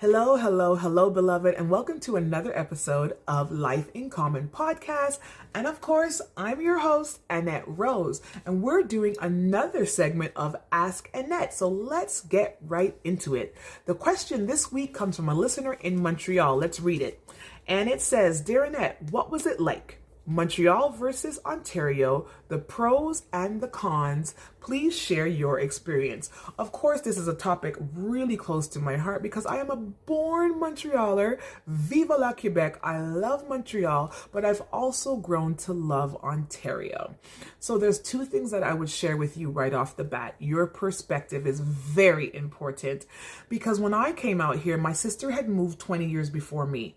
Hello, hello, hello, beloved, and welcome to another episode of Life in Common podcast. And of course, I'm your host, Annette Rose, and we're doing another segment of Ask Annette. So let's get right into it. The question this week comes from a listener in Montreal. Let's read it. And it says, Dear Annette, what was it like? Montreal versus Ontario, the pros and the cons. Please share your experience. Of course, this is a topic really close to my heart because I am a born Montrealer. Viva la Quebec. I love Montreal, but I've also grown to love Ontario. So there's two things that I would share with you right off the bat. Your perspective is very important because when I came out here, my sister had moved 20 years before me.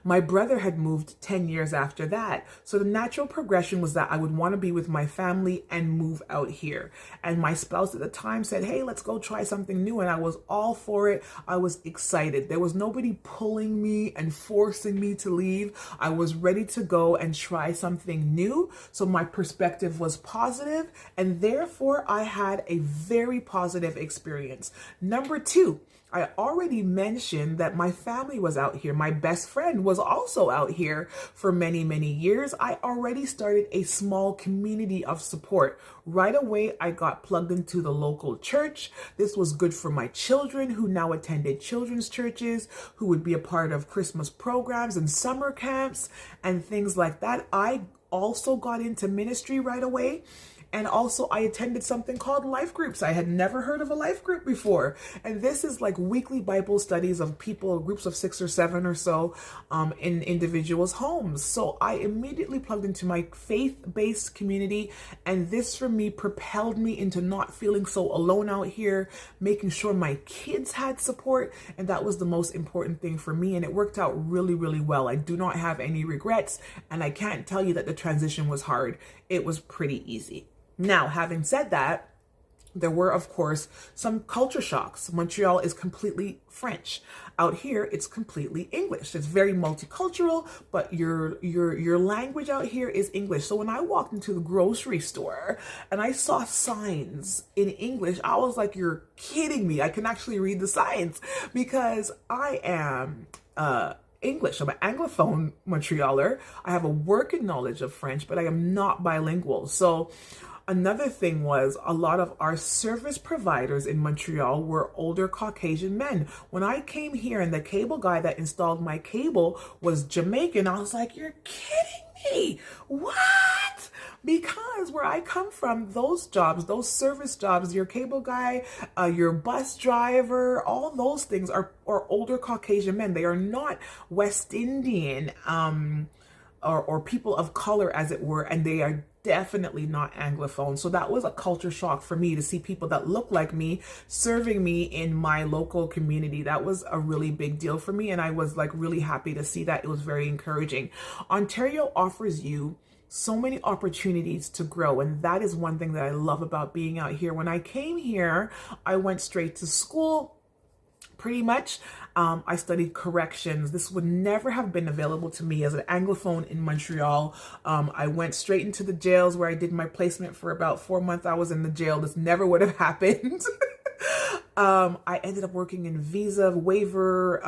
My brother had moved 10 years after that. So the natural progression was that I would want to be with my family and move out here. And my spouse at the time said, hey, let's go try something new. And I was all for it. I was excited. There was nobody pulling me and forcing me to leave. I was ready to go and try something new. So my perspective was positive, and therefore I had a very positive experience. Number two, I already mentioned that my family was out here. My best friend was also out here for many, many years. I already started a small community of support. Right away, I got plugged into the local church. This was good for my children who now attended children's churches, who would be a part of Christmas programs and summer camps and things like that. I also got into ministry right away. And also I attended something called life groups. I had never heard of a life group before. And this is like weekly Bible studies of people, groups of 6 or 7 or so in individuals' homes. So I immediately plugged into my faith-based community. And this for me propelled me into not feeling so alone out here, making sure my kids had support. And that was the most important thing for me. And it worked out really, really well. I do not have any regrets. And I can't tell you that the transition was hard. It was pretty easy. Now, having said that, there were, of course, some culture shocks. Montreal is completely French. Out here, it's completely English. It's very multicultural, but your language out here is English. So when I walked into the grocery store and I saw signs in English, I was like, you're kidding me. I can actually read the signs because I am English. I'm an Anglophone Montrealer. I have a working knowledge of French, but I am not bilingual. So another thing was a lot of our service providers in Montreal were older Caucasian men. When I came here and the cable guy that installed my cable was Jamaican, I was like, you're kidding me. What? Because where I come from, those jobs, those service jobs, your cable guy, your bus driver, all those things are older Caucasian men. They are not West Indian or people of color, as it were, and they are definitely not Anglophone. So that was a culture shock for me to see people that look like me serving me in my local community. That was a really big deal for me, and I was like really happy to see that. It was very encouraging. Ontario offers you so many opportunities to grow, and that is one thing that I love about being out here. When I came here, I went straight to school. Pretty much, I studied corrections. This would never have been available to me as an Anglophone in Montreal. I went straight into the jails where I did my placement for about 4 months. I was in the jail. This never would have happened. I ended up working in visa waiver,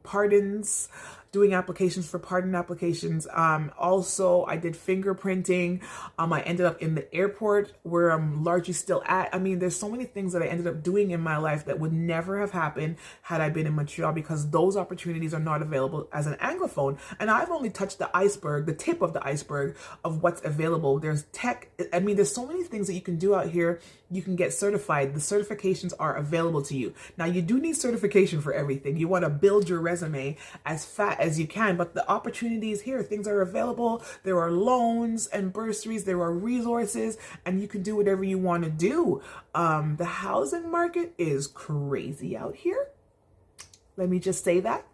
pardons, doing applications for pardon applications. Also, I did fingerprinting. I ended up in the airport where I'm largely still at. I mean, there's so many things that I ended up doing in my life that would never have happened had I been in Montreal, because those opportunities are not available as an Anglophone. And I've only touched the iceberg, the tip of the iceberg of what's available. There's tech. I mean, there's so many things that you can do out here. You can get certified. The certifications are available to you. Now, you do need certification for everything. You want to build your resume as fat as you can, but the opportunities here, things are available. There are loans and bursaries. There are resources, and you can do whatever you want to do. The housing market is crazy out here. Let me just say that.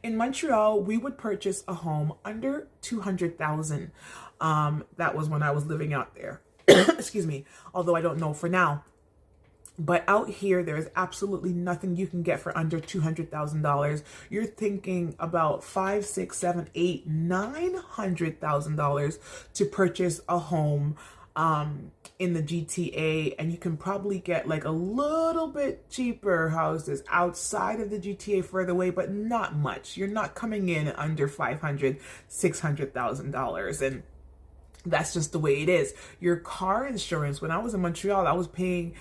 In Montreal, we would purchase a home under $200,000. That was when I was living out there. Excuse me, although I don't know for now. But out here, there is absolutely nothing you can get for under $200,000. You're thinking about $500,000, $600,000, $700,000, $800,000, $900,000 to purchase a home in the GTA, and you can probably get like a little bit cheaper houses outside of the GTA further away, but not much. You're not coming in under $500,000-$600,000, and that's just the way it is. Your car insurance, when I was in Montreal, I was paying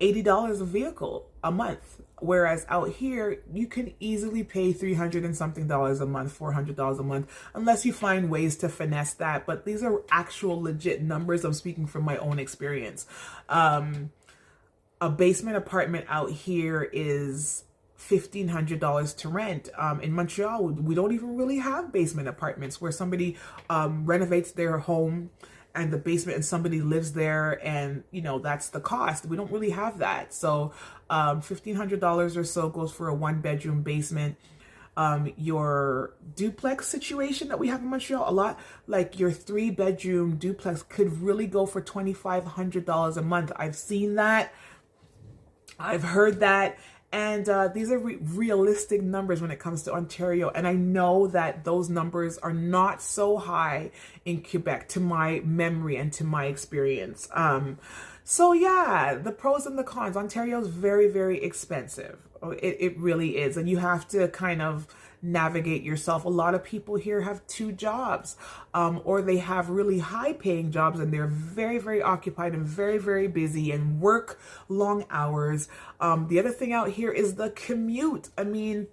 $80 a vehicle a month. Whereas out here, you can easily pay $300 and something dollars a month, $400 a month, unless you find ways to finesse that. But these are actual legit numbers. I'm speaking from my own experience. A basement apartment out here is $1,500 to rent. In Montreal, we don't even really have basement apartments where somebody renovates their home and the basement and somebody lives there, and that's the cost. We don't really have that. So $1,500 or so goes for a 1-bedroom basement. Your duplex situation that we have in Montreal, a lot, like your 3-bedroom duplex could really go for $2,500 a month. I've seen that. I've heard that. And these are realistic numbers when it comes to Ontario. And I know that those numbers are not so high in Quebec, to my memory and to my experience. So yeah, the pros and the cons. Ontario is very, very expensive. It really is. And you have to kind of navigate yourself. A lot of people here have 2 jobs, or they have really high paying jobs, and they're very, very occupied and very, very busy and work long hours. The other thing out here is the commute. I mean,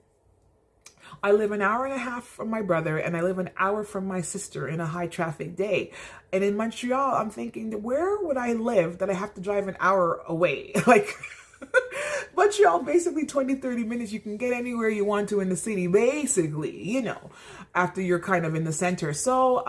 I live an hour and a half from my brother, and I live an hour from my sister in a high traffic day. And in Montreal, I'm thinking, where would I live that I have to drive an hour away? Like, Montreal, basically 20-30 minutes, you can get anywhere you want to in the city, basically, after you're kind of in the center. So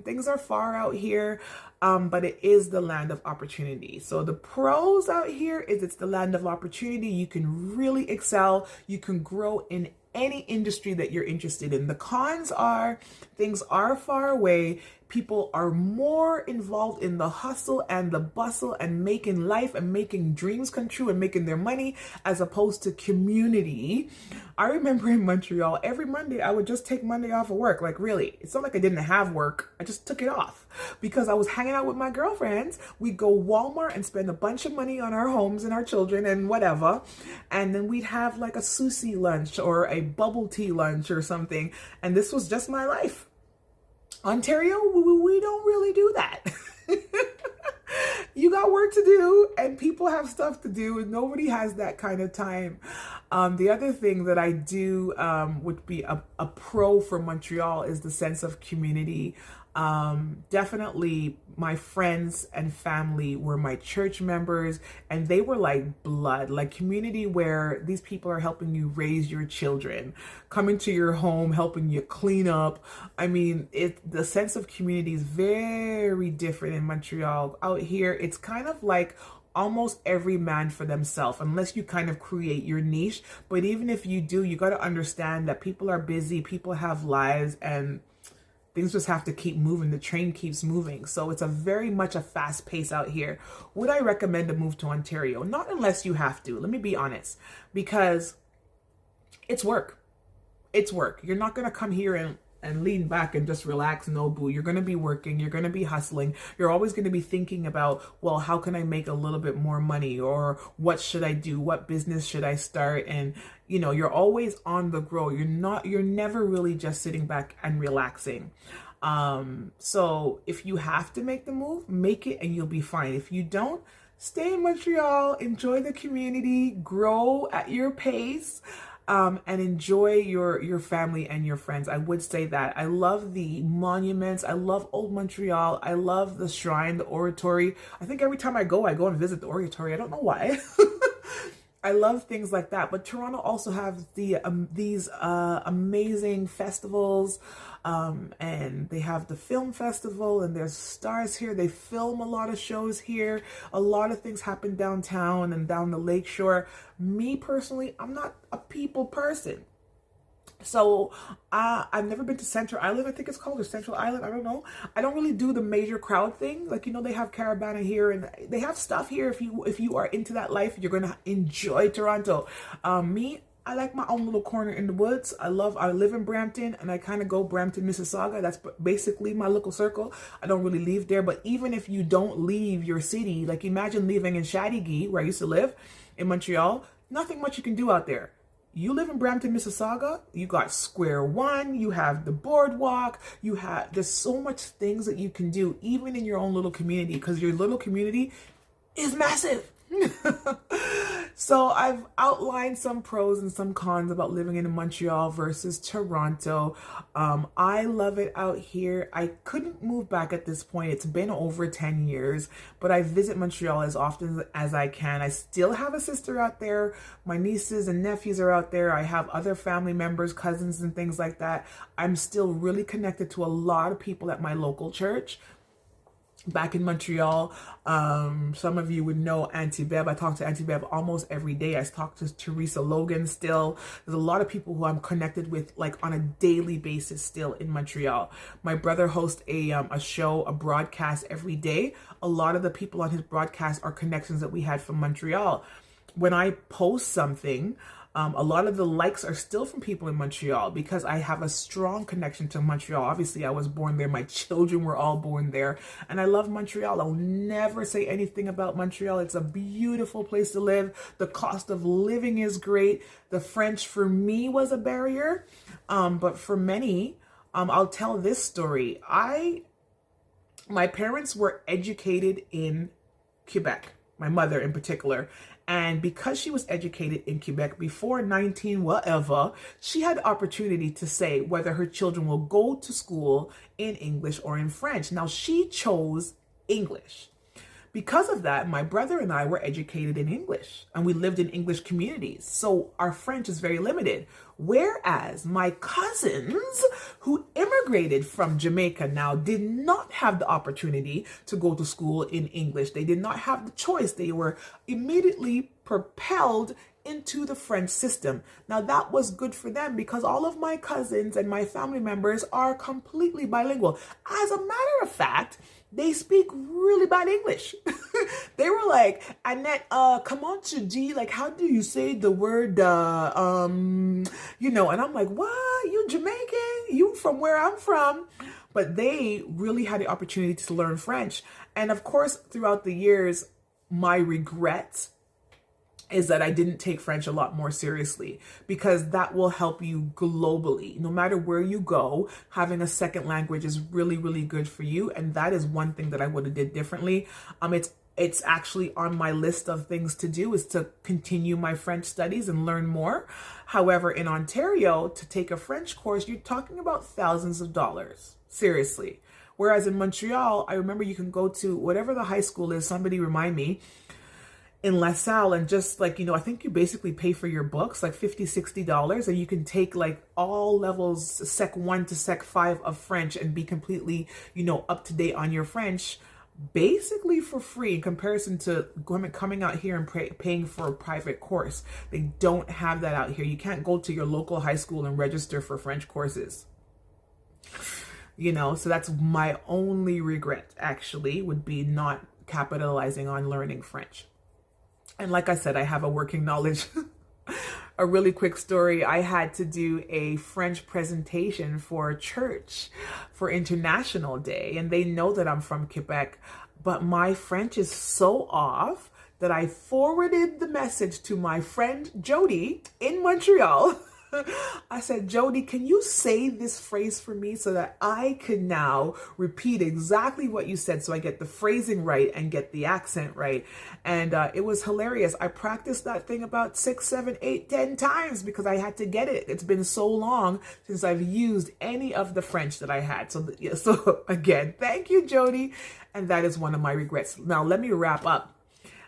things are far out here, but it is the land of opportunity. So the pros out here is it's the land of opportunity. You can really excel. You can grow in any industry that you're interested in. The cons are things are far away. People are more involved in the hustle and the bustle and making life and making dreams come true and making their money, as opposed to community. I remember in Montreal, every Monday, I would just take Monday off of work. Like, really, it's not like I didn't have work. I just took it off because I was hanging out with my girlfriends. We'd go Walmart and spend a bunch of money on our homes and our children and whatever. And then we'd have like a sushi lunch or a bubble tea lunch or something. And this was just my life. Ontario, we don't really do that. You got work to do and people have stuff to do, and nobody has that kind of time. The other thing that I do would be a pro for Montreal is the sense of community. Definitely my friends and family were my church members, and they were like blood, like community where these people are helping you raise your children, coming to your home, helping you clean up. I mean, the sense of community is very different in Montreal. Out here, it's kind of like almost every man for themselves, unless you kind of create your niche. But even if you do, you got to understand that people are busy, people have lives, and things just have to keep moving. The train keeps moving. So it's very much a fast pace out here. Would I recommend a move to Ontario? Not unless you have to. Let me be honest, because it's work. It's work. You're not going to come here and lean back and just relax. No, boo. You're going to be working. You're going to be hustling. You're always going to be thinking about, well, how can I make a little bit more money? Or what should I do? What business should I start? And, you're always on the grow. You're never really just sitting back and relaxing. So if you have to make the move, make it and you'll be fine. If you don't, stay in Montreal, enjoy the community, grow at your pace. And enjoy your family and your friends. I would say that. I love the monuments. I love Old Montreal. I love the shrine, the oratory. I think every time I go and visit the oratory. I don't know why. I love things like that. But Toronto also has these amazing festivals. And they have the film festival, and there's stars here. They film a lot of shows here. A lot of things happen downtown and down the lakeshore. Me personally, I'm not a people person. So I've never been to Central Island, I think it's called, or Central Island, I don't know. I don't really do the major crowd thing. Like, they have Caravana here, and they have stuff here. If you are into that life, you're going to enjoy Toronto. Me, I like my own little corner in the woods. I live in Brampton, and I kind of go Brampton, Mississauga. That's basically my local circle. I don't really leave there. But even if you don't leave your city, like imagine living in Shadygee, where I used to live in Montreal, nothing much you can do out there. You live in Brampton, Mississauga, you got Square One, you have the boardwalk, there's so much things that you can do, even in your own little community, because your little community is massive. So I've outlined some pros and some cons about living in Montreal versus Toronto. I love it out here. I couldn't move back at this point. It's been over 10 years, but I visit Montreal as often as I can. I still have a sister out there. My nieces and nephews are out there. I have other family members, cousins, and things like that. I'm still really connected to a lot of people at my local church. Back in Montreal, some of you would know Auntie Bev. I talk to Auntie Bev almost every day. I talk to Teresa Logan still. There's a lot of people who I'm connected with like on a daily basis still in Montreal. My brother hosts a show, a broadcast every day. A lot of the people on his broadcast are connections that we had from Montreal. When I post something, a lot of the likes are still from people in Montreal because I have a strong connection to Montreal. Obviously, I was born there. My children were all born there. And I love Montreal. I'll never say anything about Montreal. It's a beautiful place to live. The cost of living is great. The French for me was a barrier. But for many, I'll tell this story. My parents were educated in Quebec, my mother in particular. And because she was educated in Quebec before 19 whatever, she had the opportunity to say whether her children will go to school in English or in French. Now, she chose English. Because of that, my brother and I were educated in English, and we lived in English communities. So our French is very limited. Whereas my cousins who immigrated from Jamaica now did not have the opportunity to go to school in English. They did not have the choice. They were immediately propelled into the French system. Now that was good for them because all of my cousins and my family members are completely bilingual. As a matter of fact, they speak really bad English. They were like, Annette, comment tu dis, like, how do you say the word, and I'm like, what? You Jamaican? You from where I'm from? But they really had the opportunity to learn French. And of course, throughout the years, my regret is that I didn't take French a lot more seriously because that will help you globally. No matter where you go, having a second language is really, really good for you. And that is one thing that I would have did differently. It's actually on my list of things to do is to continue my French studies and learn more. However, in Ontario, to take a French course, you're talking about thousands of dollars. Seriously. Whereas in Montreal, I remember you can go to whatever the high school is, somebody remind me, in La Salle, and just like, I think you basically pay for your books like $50, $60, and you can take like all levels, Sec 1 to Sec 5 of French and be completely, up to date on your French, basically for free in comparison to coming out here and paying for a private course. They don't have that out here. You can't go to your local high school and register for French courses. So that's my only regret actually would be not capitalizing on learning French. And like I said, I have a working knowledge. A really quick story. I had to do a French presentation for a church for International Day. And they know that I'm from Quebec. But my French is so off that I forwarded the message to my friend Jody in Montreal. I said, Jody, can you say this phrase for me so that I can now repeat exactly what you said so I get the phrasing right and get the accent right? And it was hilarious. I practiced that thing about 6, 7, 8, 10 times because I had to get it. It's been so long since I've used any of the French that I had. So again, thank you, Jody. And that is one of my regrets. Now, let me wrap up.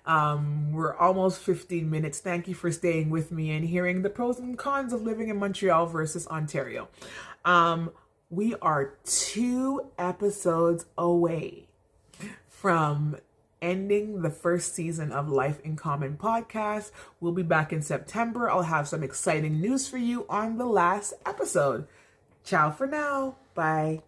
We're almost 15 minutes. Thank you for staying with me and hearing the pros and cons of living in Montreal versus Ontario. We are 2 episodes away from ending the first season of Life in Common podcast. We'll be back in September. I'll have some exciting news for you on the last episode. Ciao for now. Bye.